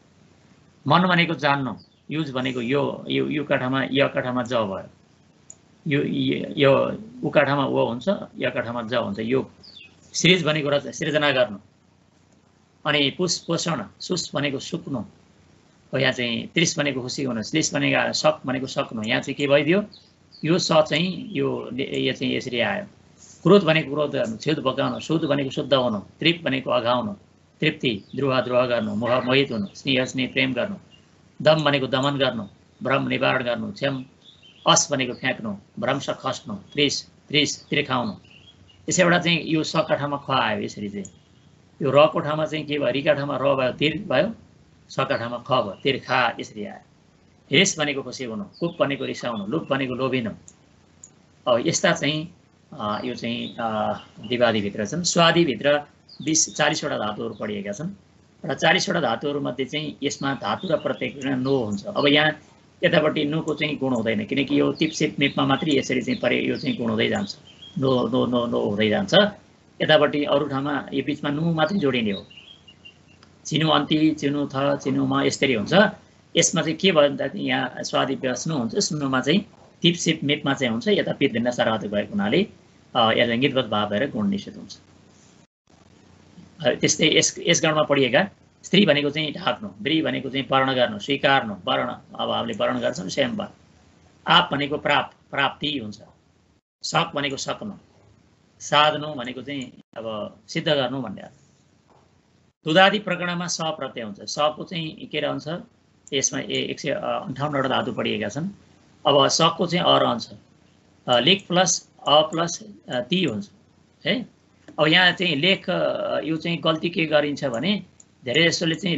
मन भनेको जान्नु, युज भनेको यो कठामा य कठामा ज भयो, यो उ कठामा ओ हुन्छ, य कठामा ज हुन्छ। यो सृज भनेको सृजना गर्नु, अनि पोषण, सुस भनेको सुक्नु, यहाँ चाहिँ त्रिस भनेको खुसी हुनु, श्लिस भनेको सक भनेको सक्नु। यहाँ चाहिँ के भइदियो, यो स चाहिँ यो चाहिँ यसरी आयो। क्रोध भनेको क्रोध गर्नु, क्षुध भगाउनु, शुद्ध भनेको शुद्ध हुनु, तृप भनेको अघाउनु, तृप्ति, द्रोह गर्नु, मोहित हुनु, स्नेह प्रेम गर्नु, दम भनेको दमन गर्नु, भ्रम निवारण गर्नु, क्षम अस भनेको फ्याँक्नु, भ्रंश खस्नु, त्रिस तिर्खाउनु। यसैबाट चाहिँ यो स ठाउँमा ख आयो, यसरी चाहिँ यो र को ठाउँमा चाहिँ के भयो, रि ठाउँमा र भयो, तिर भयो, स ठाउँमा ख भयो, तिर्खा यसरी आयो। हेस भनेको खुसी हुनु, कुप भनेको रिसाउनु, लुप भनेको लोभिनु। अब यस्ता चाहिँ यो चाहिँ दिवादीभित्र छन्। स्वादिभित्र 40वटा धातुहरू पढिएका छन् र 40वटा धातुहरूमध्ये चाहिँ यसमा धातु र प्रत्यय नो हुन्छ। अब यहाँ यतापट्टि नुको चाहिँ गुण हुँदैन, किनकि यो टिपसिप मिपमा मात्रै यसरी चाहिँ यो चाहिँ गुण हुँदै जान्छ, नो नो नो नो हुँदै जान्छ। यतापट्टि अरू ठाउँमा यो बिचमा नु मात्रै जोडिने हो, चिनु अन्ति, चिनु थ, चिनुमा यसरी हुन्छ। यसमा चाहिँ के भयो भन्दा यहाँ स्वादी स्नु हुन्छ, स्नुमा चाहिँ टिपसिप मिपमा चाहिँ हुन्छ, यता पित भिन्न साराधिक भएको हुनाले यहाँ इङ्गितगत भाव भएर गुण निषेध हुन्छ। त्यस्तै यस गणमा पढिएका स्त्री भनेको चाहिँ ढाक्नु, ब्री भनेको चाहिँ वर्ण गर्नु, स्वीकार्नु, वर्ण, अब हामीले वर्ण गर्छौँ स्वयंवर। आप भनेको प्राप्ति हुन्छ, सक भनेको सक्नु, साध्नु भनेको चाहिँ अब सिद्ध गर्नु भन्ने अर्थ। तुदादि प्रकरणमा स प्रत्यय हुन्छ, सको चाहिँ के रहन्छ, यसमा 158वटा धातु पढिएका छन्। अब सकको चाहिँ अ रहन्छ, लेख प्लस अ प्लस ती हुन्छ है। अब यहाँ चाहिँ लेख, यो चाहिँ गल्ती के गरिन्छ भने धेरै जसोले चाहिँ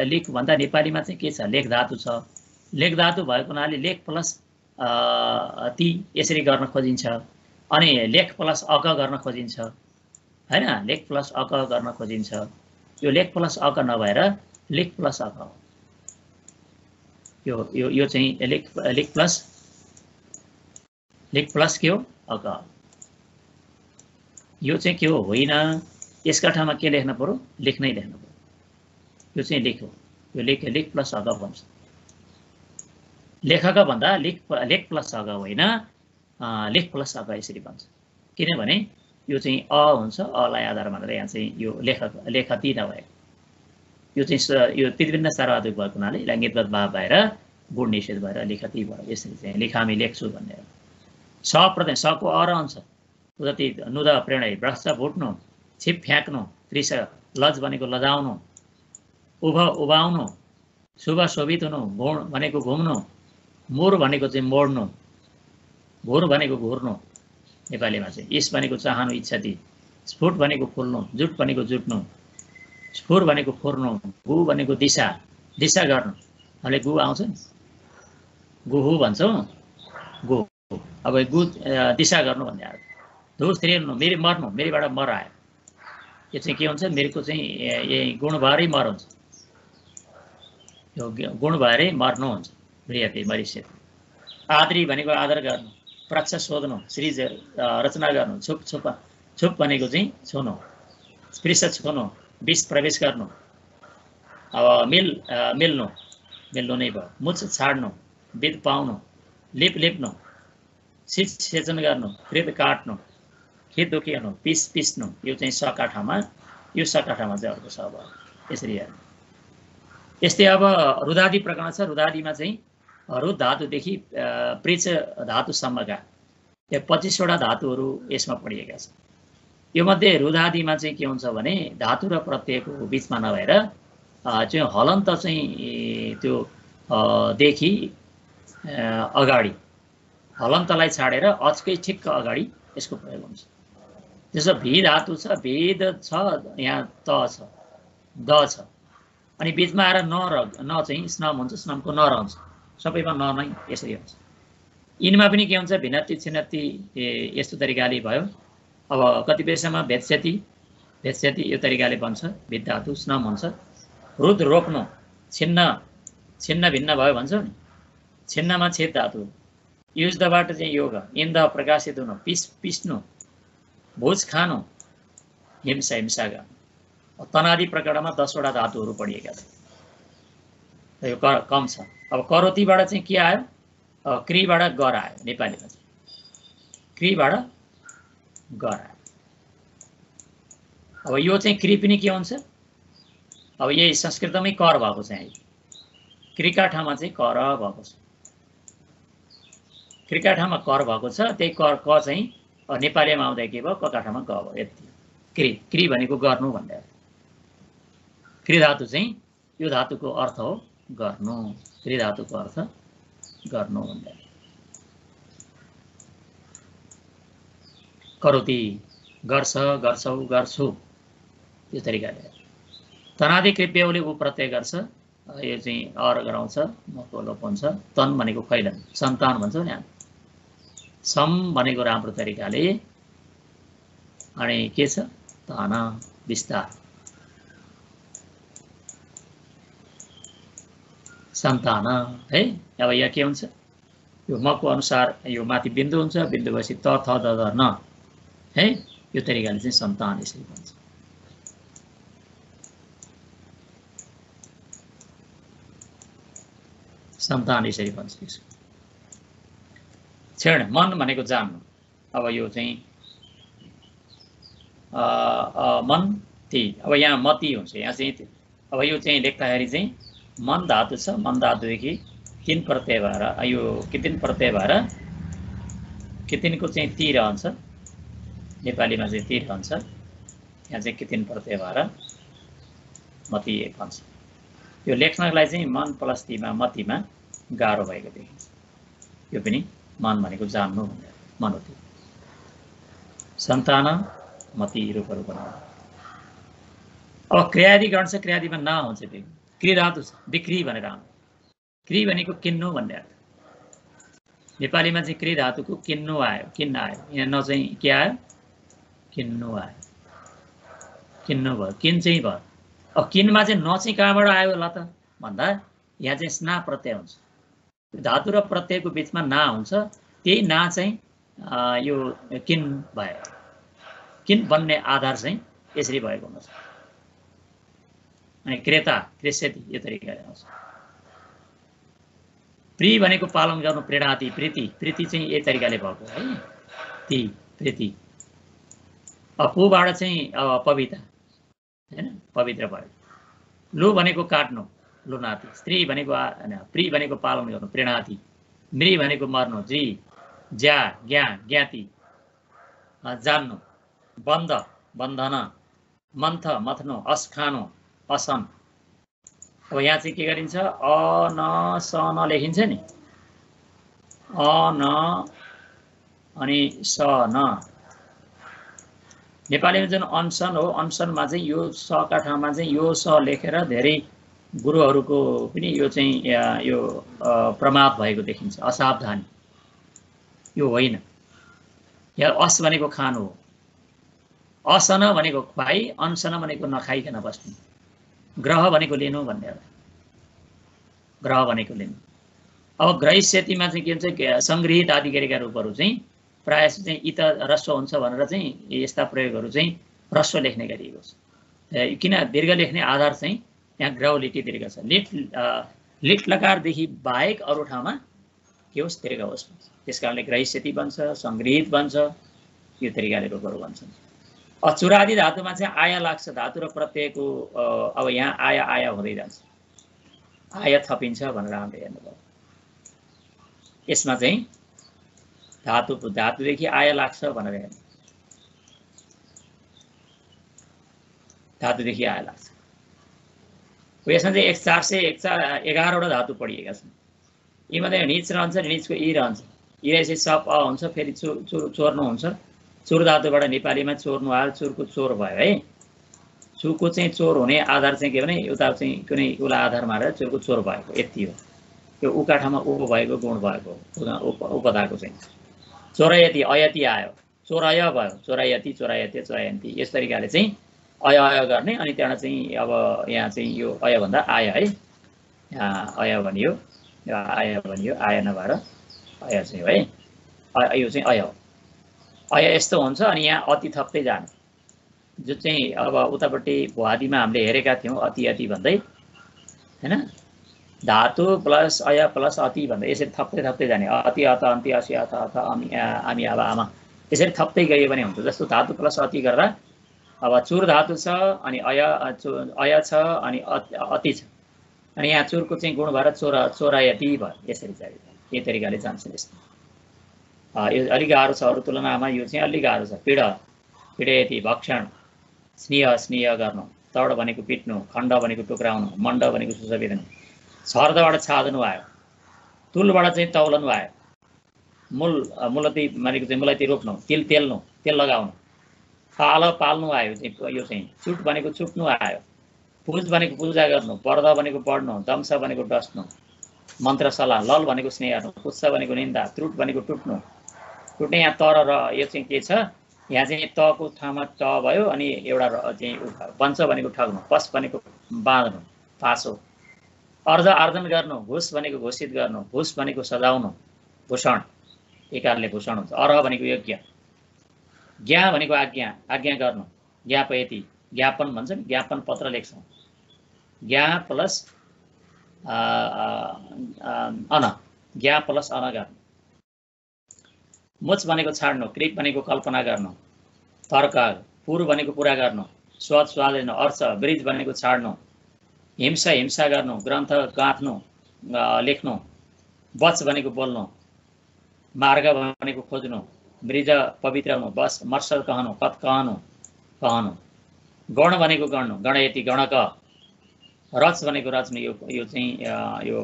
लेख भन्दा नेपालीमा चाहिँ के छ, लेख धातु छ, लेख धातु भएको हुनाले लेख प्लस ती यसरी गर्न खोजिन्छ। अनि लेख प्लस अक गर्न खोजिन्छ हैन, लेख प्लस अक गर्न खोजिन्छ। यो लेख प्लस अक नभएर लेख प्लस अक हो। यो चाहिँ लेख प्लस के हो, अक। यो चाहिँ के हो, होइन। यसका ठाउँमा के लेख्न पर्यो, लेख नै लेख्नु पर्यो। यो चाहिँ लेख हो, यो लेख प्लस अक भन्छ। लेखक भन्दा लेख प्लस अक होइन, लेख प्लस अक यसरी भन्छ। किनभने यो चाहिँ अ हुन्छ, अलाई आधार मानेर यहाँ चाहिँ यो लेखती नभएको। यो चाहिँ यो प्रतिबिन्द सार्वधातुक भएको हुनाले लैङ्गिकगत भाव भएर गुण निषेध भएर लेखती भयो। यसरी चाहिँ लेखामी लेख्छु भन्ने स प्रत्यय सको अ रहन्छ। उदति नुद प्रेरणा भ्रष्ट भुट्नु, छिप फ्याँक्नु, त्रिस लज भनेको लजाउनु, उभ उभाउनु, शुभ शोभित हुनु, घुण भनेको घुम्नु, मुर भनेको चाहिँ मोड्नु, घुर भनेको घुर्नु नेपालीमा चाहिँ, इस भनेको चाहनु इच्छाति, स्फुट भनेको फुल्नु, जुट भनेको जुट्नु, स्फुर भनेको फुर्नु, गु भनेको दिशा गर्नु। हामीले गु आउँछ नि, गुहु भन्छौँ, गु। अब गु दिशा गर्नु भन्ने आयो। धुर स्त्रीर्नु, मेरी मर्नु, मेरीबाट मर आयो। यो चाहिँ के हुन्छ, मेरीको चाहिँ यही गुण भएरै मर हुन्छ। यो गुण भएरै मर्नु हुन्छ। म्रियते मरिष्यते। आदरी भनेको आदर गर्नु, प्रक्ष सोध्नु, सृज रचना गर्नु, छुप भनेको चाहिँ छुनु, स्पृश छुनु, विष प्रवेश गर्नु। अब मिल्नु नै भयो। मुछ छाड्नु, विध पाउनु, लिप्नु, सेचन गर्नु, कृत काट्नु, खित दुखिनु, पिस्नु। यो चाहिँ सकाठामा, यो सकाठामा चाहिँ अर्को स भयो। यसरी हेर्नु। यस्तै अब रुदादि प्रकरण छ। रुदादिमा चाहिँ रुद धातुदेखि प्रेच धातुसम्मका 25वटा धातुहरू यसमा पढिएका छन्। यो मध्ये रुदादिमा चाहिँ के हुन्छ भने धातु र प्रत्ययको बिचमा नभएर चाहिँ हलन्त चाहिँ त्यो देखि अगाडि, हलन्तलाई छाडेर अचकै ठिक्क अगाडि यसको प्रयोग हुन्छ। जस्तो भी धातु छ, भेद छ, यहाँ त छ, द छ, अनि बिचमा आएर न चाहिँ स्नम हुन्छ, स्नमको न रहन्छ। सबैमा न नै यसरी हुन्छ। यिनमा पनि के हुन्छ, भिन्नति छिन्नति यस्तो तरिकाले भयो। अब कतिपयसम्म भेत्स्यति यो तरिकाले बन्छ। भिद धातु स्नम हुन्छ। रुद रोप्नु, छिन्न भिन्न भयो भन्छ नि, छिन्नमा छेद धातु। युजबाट चाहिँ योग, इन्द प्रकाशित हुनु, पिस्नु, भोज खानु, हिंसा गर्नु। तनादि प्रकरणमा 10वटा धातुहरू पढिएका छन्। यो कम छ। अब करोतीबाट चाहिँ के आयो, क्रिबाट गर आयो। नेपालीमा चाहिँ क्रिबाट गर आयो। अब यो चाहिँ क्रि पनि के हुन्छ, अब यही संस्कृतमै कर भएको छ। यहाँ क्रिका ठाउँमा चाहिँ कर भएको छ। क्रिका ठाउँमा कर भएको छ, त्यही क चाहिँ नेपालीमा आउँदा के भयो, कका ठाउँमा ग भयो। यति क्रि भनेको गर्नु भन्ने। क्रि धातु चाहिँ यो धातुको अर्थ हो गर्नु। क्रि धातुको अर्थ गर्नु भन्ने। करोति गर्छ, गर्छौ, गर्छु, यो तरिकाले। तनादि कृप्यौले ऊ प्रत्यय गर्छ। यो चाहिँ अर गराउँछ, मको लोप हुन्छ। तन भनेको कैलन, सन्तान भन्छौँ नि। सम भनेको राम्रो तरिकाले, अनि के छ, ताना विस्तार, सन्तान है। अब यहाँ के हुन्छ, यो मको अनुसार यो माथि बिन्दु हुन्छ, बिन्दु भएपछि त थ द द न है। यो तरिकाले चाहिँ सन्तान यसरी भन्छ। सन्तान यसरी भन्छ। क्षण, मन भनेको जान्नु। अब यो चाहिँ मन ती, अब यहाँ मती हुन्छ। यहाँ चाहिँ अब यो चाहिँ लेख्दाखेरि चाहिँ मन धातु छ, मन धातुदेखि 3 प्रत्यय भएर यो कितिन प्रत्यय भएर कितिनको चाहिँ ती रहन्छ। नेपालीमा चाहिँ ती रहन्छ, यहाँ चाहिँ कितिन प्रत्यय भएर मती भन्छ। यो लेख्नलाई चाहिँ मन प्लस तीमा मतीमा गाह्रो भएको देखिन्छ। यो पनि मन भनेको जान्नु भन्ने, मनोती। सन्तान, मती रूपहरू बनाउनु। अब क्रियादि गण छ, क्रियादिमा न हुन्छ। क्रि धातु छ, बिक्री भनेर आउनु। क्री भनेको किन्नु भन्ने अर्थ। नेपालीमा चाहिँ क्री धातुको किन्नु आयो, किन्न आयो। यहाँ न चाहिँ के आयो? किन्नु आयो, किन्नु भयो, किन चाहिँ भयो। अब किनमा चाहिँ न चाहिँ कहाँबाट आयो होला त भन्दा यहाँ चाहिँ स्ना प्रत्यय हुन्छ। धातु र प्रत्ययको बिचमा ना हुन्छ, त्यही ना चाहिँ यो किन भयो। किन बन्ने आधार चाहिँ यसरी भएको हुन्छ। अनि क्रेता, कृष्यति यो तरिकाले आउँछ। प्री भनेको पालन गर्नु, प्रेरणाति, प्रीति, प्रीति चाहिँ यही तरिकाले भएको है, ती प्रीति। अपुबाट चाहिँ पविता हैन, पवित्र भयो। लु भनेको काट्नु, लुनाति। स्त्री भनेको प्री भनेको पालन गर्नु, प्रेरणाति। मृ भनेको मर्नु, जी। ज्या, ज्ञा, ज्ञाति, जान्नु। बन्ध, बन्धन। मन्थ, मथ्नु। अस, खानु, असन। अब यहाँ चाहिँ के गरिन्छ? अ न स न लेखिन्छ नि, अ न अनि स न। नेपालीमा जुन अनसन हो, अनसनमा चाहिँ यो स का ठाउँमा चाहिँ यो स लेखेर धेरै गुरुहरूको पनि यो चाहिँ यो प्रमाद भएको देखिन्छ, असावधानी। यो होइन। यहाँ अस भनेको खानु हो, असन भनेको खुवाई, अनसन भनेको नखाइकन बस्नु। ग्रह भनेको लिनु भन्ने हो, ग्रह भनेको लिनु। अब ग्रहिष्यतिमा चाहिँ के हुन्छ? सङ्गृहित आदिगरीका रूपहरू चाहिँ प्रायः चाहिँ इत ह्रस्व हुन्छ भनेर चाहिँ यस्ता प्रयोगहरू चाहिँ ह्रस्व लेख्ने गरिएको छ। किन दीर्घ लेख्ने आधार चाहिँ यहाँ ग्रह लिटी दीर्घ छ। लिट लकारदेखि बाहेक अरू ठाउँमा के होस्? दीर्घ होस्। त्यस कारणले ग्रहिष्यति बन्छ, सङ्गृहित बन्छ, यो तरिकाले रूपहरू बन्छन्। चुरादी धातुमा चाहिँ आया लाग्छ। धातु र प्रत्ययको अब यहाँ आया आया हुँदै जान्छ, आया थपिन्छ भनेर हामीले हेर्नुभयो। यसमा चाहिँ धातुदेखि आया लाग्छ भनेर हेर्नु, धातुदेखि आया लाग्छ। यसमा चाहिँ 411वटा धातु पढिएका छन्। यी मध्ये निच रहन्छ, निचको इ रहन्छ। इ चाहिँ सप अ हुन्छ, फेरि चोर्नु हुन्छ। चोर धातुबाट नेपालीमा चोर्नु आयो, चोरको चोर भयो है। चुको चाहिँ चोर हुने आधार चाहिँ के भने उता चाहिँ कुनै उला आधार मारेर चोरको चोर भएको, यति हो। यो उका ठाउँमा उ भएको, गुण भएको, उपधाको चाहिँ। चोरायति, अयति आयो, चोराय भयो, चोरायति, चोरायते, चोरायन्ती। यस तरिकाले चाहिँ अय अय गर्ने। अनि त्यहाँबाट चाहिँ अब यहाँ चाहिँ यो अय भन्दा आय है, यहाँ अय भनियो, आय भनियो, आय नभएर अय चाहिँ है, यो चाहिँ अय हो। अय यस्तो हुन्छ। अनि यहाँ अति थप्दै जाने, जो चाहिँ अब उतापट्टि भुवादीमा हामीले हेरेका थियौँ, अति अति भन्दै हैन। धातु प्लस अय प्लस अति भन्दै यसरी थप्दै थप्दै जाने। अति अत अन्ति असि अथ अथ आमी अब आमा, यसरी थप्दै गयो भने हुन्छ। जस्तो धातु प्लस अति गर्दा अब चुर धातु छ, अनि अय छ, अनि अति छ, अनि यहाँ चुरको चाहिँ गुण भएर चोरायति भयो। यसरी चाहिँ यही तरिकाले जान्छ। यस्तो यो अलिक गाह्रो छ, अरू तुलनामा यो चाहिँ अलिक गाह्रो छ। पीड, पीडयति, भक्षण। स्नेह, स्नेह गर्नु। तड भनेको पिट्नु, खण्ड भनेको टुक्राउनु, मण्ड भनेको सुसविदिनु। छर्दबाट छाद्नु आयो, तुलबाट चाहिँ तौलनु आयो। मुलती भनेको चाहिँ मुलती रोप्नु, तिल तेल्नु, तेल लगाउनु। पाल, पाल्नु आयो यो चाहिँ। चुट भनेको चुट्नु आयो। पूज भनेको पूजा गर्नु, पर्द भनेको पढ्नु, दंश भनेको डस्नु, मन्त्र सल्लाह। लल भनेको स्नेह गर्नु, पुच्छ भनेको निन्दा, त्रुट भनेको टुट्नु। टुट्ने यहाँ तर र यो चाहिँ के छ? यहाँ चाहिँ तको ठाउँमा त भयो, अनि एउटा चाहिँ वंश भनेको ठग्नु, पस भनेको बाँध्नु, फासो। अर्ध, आर्जन गर्नु। घुस भनेको घोषित गर्नु, भूष भनेको सजाउनु, भूषण, एकारले भूषण हुन्छ। अर्ह भनेको यज्ञ। ज्ञा भनेको आज्ञा, आज्ञा गर्नु। ज्ञापयति, ज्ञापन भन्छ नि, ज्ञापन पत्र लेख्छौँ। ज्ञा प्लस अन, ज्ञा प्लस अन गर्नु। मुच भनेको छाड्नु, क्रिक भनेको कल्पना गर्नु, तर्क, पूर्व भनेको पुरा गर्नु, स्वाद स्वाद लिनु, अर्थ, ब्रिज भनेको छाड्नु, हिंसा हिंसा गर्नु, ग्रन्थ गाँथ्नु, लेख्नु, वच भनेको बोल्नु, मार्ग भनेको खोज्नु, ब्रिज पवित्राउनु, बस मर्सल कहनु, कत कहनु, कहनु। गण भनेको गर्नु, गणयति, गणक। रच भनेको रच्नु, यो चाहिँ यो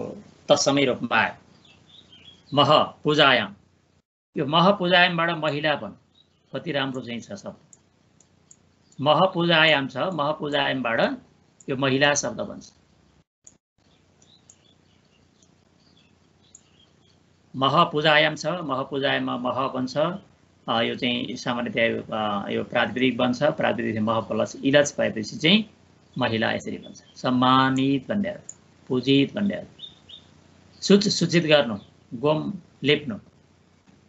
तत्समय रूपमा आयो। मह, पूजायाम। यो मह पूजायामबाट महिला बन, कति राम्रो चाहिँ छ शब्द। मह पूजायाम छ, मह पूजायामबाट यो महिला शब्द बन्छ। महपूजायाम छ, महपूजायाममा मह बन्छ, यो चाहिँ सामान्यतया यो प्रातिपदिक बन्छ, प्रातिपदिक मह प्लस इलज भएपछि चाहिँ महिला यसरी बन्छ। सम्मानित भन्ने अर्थ, पूजित भन्ने अर्थ। सूचित गर्नु, गोम लिप्नु,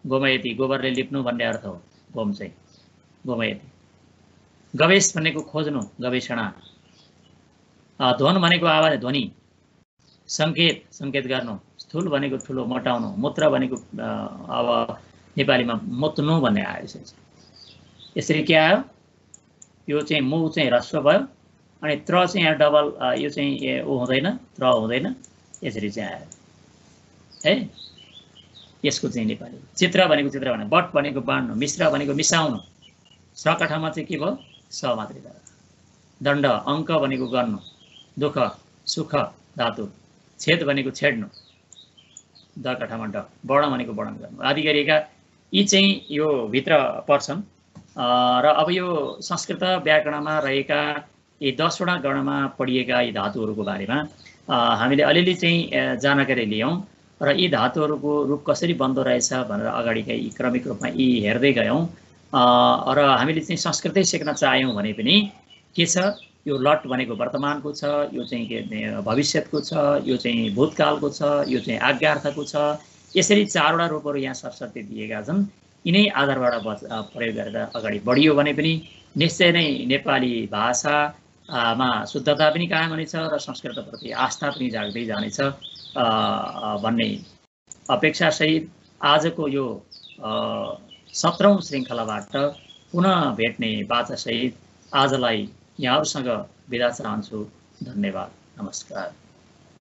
गोमयति गोबरले लिप्नु भन्ने अर्थ हो गोम चाहिँ, गोमयति। गवेश भनेको खोज्नु, गवेषणा। ध्वन भनेको आवाज, ध्वनि। सङ्केत गर्नु, स्थूल भनेको ठुलो, मोटाउनु। मूत्र भनेको अब नेपालीमा मुत्नु भन्ने आयो। यसरी के आयो, यो चाहिँ मु चाहिँ ह्रस्व भयो, अनि त्र चाहिँ यहाँ डबल, यो चाहिँ ऊ हुँदैन, त्र हुँदैन, यसरी चाहिँ आयो है। यसको चाहिँ नेपाली। चित्र भनेको चित्र भने, बट भनेको बाँड्नु, मिश्र भनेको मिसाउनु, सका ठाउँमा चाहिँ के भयो, स मात्रै भयो। दण्ड, अङ्क भनेको गर्नु, दुःख सुख धातु, छेद भनेको छेड्नु, द ठाउँमा ड, वर्ण भनेको वर्णन गर्नु आदि गरिएका यी चाहिँ यो भित्र पर्छन्। र अब यो संस्कृत व्याकरणमा रहेका यी 10वटा गणमा पढिएका यी धातुहरूको बारेमा हामीले अलिअलि चाहिँ जानकारी लियौँ र यी धातुहरूको रूप कसरी बन्दो रहेछ भनेर अगाडिका यी क्रमिक रूपमा यी हेर्दै गयौँ। र हामीले चाहिँ संस्कृतै सिक्न चाह्यौँ भने पनि के छ, यो लट भनेको वर्तमानको छ, यो चाहिँ के भविष्यतको छ, यो चाहिँ भूतकालको छ, यो चाहिँ आज्ञार्थको छ। यसरी 4वटा रूपहरू यहाँ सरस्वती दिएका छन्। यिनै आधारबाट प्रयोग गरेर अगाडि बढियो भने पनि निश्चय नै नेपाली भाषामा शुद्धता पनि कायम हुनेछ र संस्कृतप्रति आस्था पनि जाग्दै जानेछ भन्ने अपेक्षासहित आजको यो 17औं श्रृङ्खलाबाट पुनः भेट्ने बाचासहित आजलाई यहाँहरूसँग बिदा चाहन्छु। धन्यवाद, नमस्कार।